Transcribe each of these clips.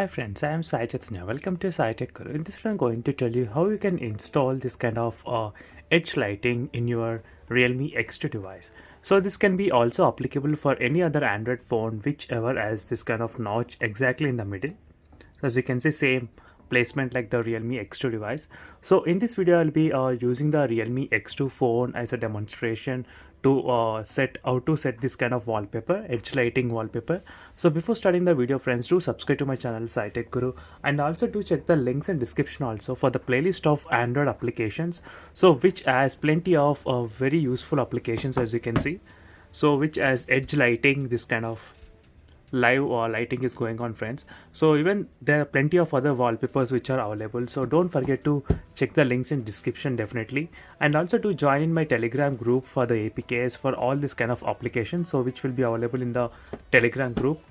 Hi friends, I am Sai Chaitanya. Welcome to Sai Tech Guru. In this video, I'm going to tell you how you can install this kind of edge lighting in your Realme X2 device. So this can be also applicable for any other Android phone whichever has this kind of notch exactly in the middle. So as you can see, same placement like the Realme X2 device. So in this video, I'll be using the Realme X2 phone as a demonstration to set how to set this kind of wallpaper, edge lighting wallpaper. So before starting the video, friends, do subscribe to my channel Sai Tech Guru, and also do check the links in description also for the playlist of Android applications, so which has plenty of very useful applications, as you can see. So which has edge lighting, this kind of live lighting is going on, friends. So even there are plenty of other wallpapers which are available, so don't forget to check the links in description definitely, and also to join in my Telegram group for the APKs for all this kind of applications, so which will be available in the Telegram group.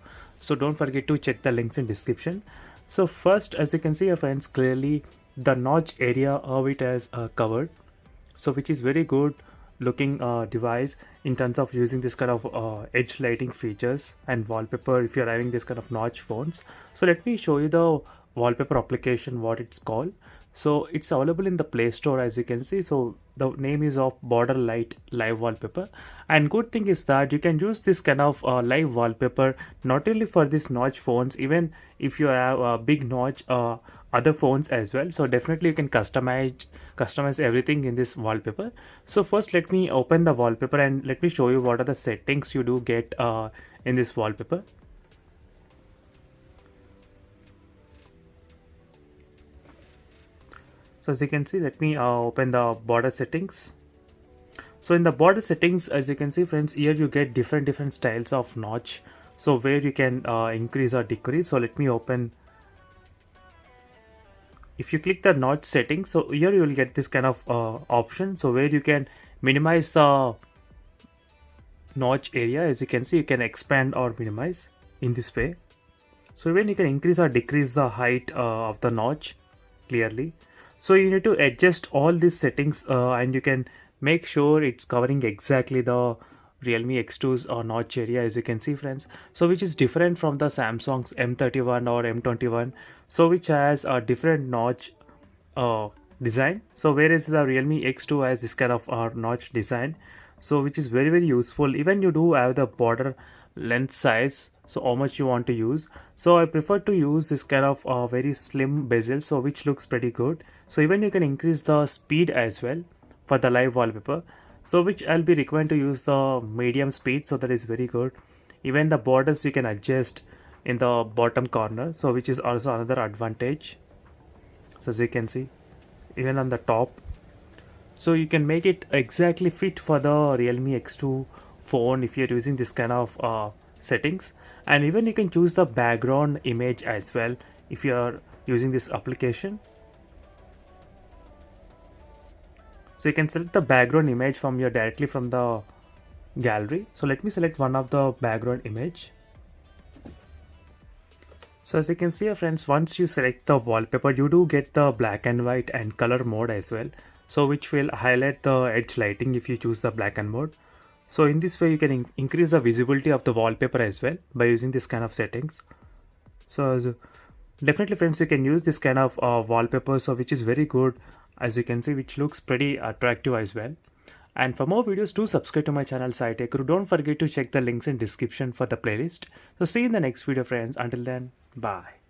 So don't forget to check the links in description. So first, as you can see, friends, clearly the notch area of it has covered, so which is very good looking device in terms of using this kind of edge lighting features and wallpaper if you're having this kind of notch phones. So let me show you the wallpaper application, what it's called. So it's available in the Play Store, as you can see. So the name is of Border Light Live Wallpaper, and good thing is that you can use this kind of live wallpaper not only for these notch phones, even if you have a big notch other phones as well. So definitely you can customize everything in this wallpaper. So first, let me open the wallpaper and let me show you what are the settings you do get in this wallpaper. So as you can see, let me open the border settings. So in the border settings, as you can see, friends, here you get different styles of notch, so where you can increase or decrease. So let me open. If you click the notch settings, so here you will get this kind of option, so where you can minimize the notch area. As you can see, you can expand or minimize in this way. So when you can increase or decrease the height of the notch clearly. So you need to adjust all these settings and you can make sure it's covering exactly the Realme X2's notch area, as you can see, friends. So which is different from the Samsung's M31 or M21, so which has a different notch design. So whereas the Realme X2 has this kind of notch design, so which is very useful. Even you do have the border length size, so how much you want to use. So I prefer to use this kind of very slim bezel, so which looks pretty good. So even you can increase the speed as well for the live wallpaper, so which I'll be required to use the medium speed, so that is very good. Even the borders you can adjust in the bottom corner, so which is also another advantage. So as you can see, even on the top, so you can make it exactly fit for the Realme X2 phone if you're using this kind of settings. And even you can choose the background image as well if you are using this application. So you can select the background image from directly from the gallery. So let me select one of the background image. So as you can see, friends, once you select the wallpaper, you do get the black and white and color mode as well, so which will highlight the edge lighting if you choose the black and mode. So in this way you can increase the visibility of the wallpaper as well by using this kind of settings. So definitely, friends, you can use this kind of wallpaper, so which is very good, as you can see, which looks pretty attractive as well. And for more videos, do subscribe to my channel Sai Tech Guru. Don't forget to check the links in description for the playlist. So see you in the next video, friends. Until then, bye.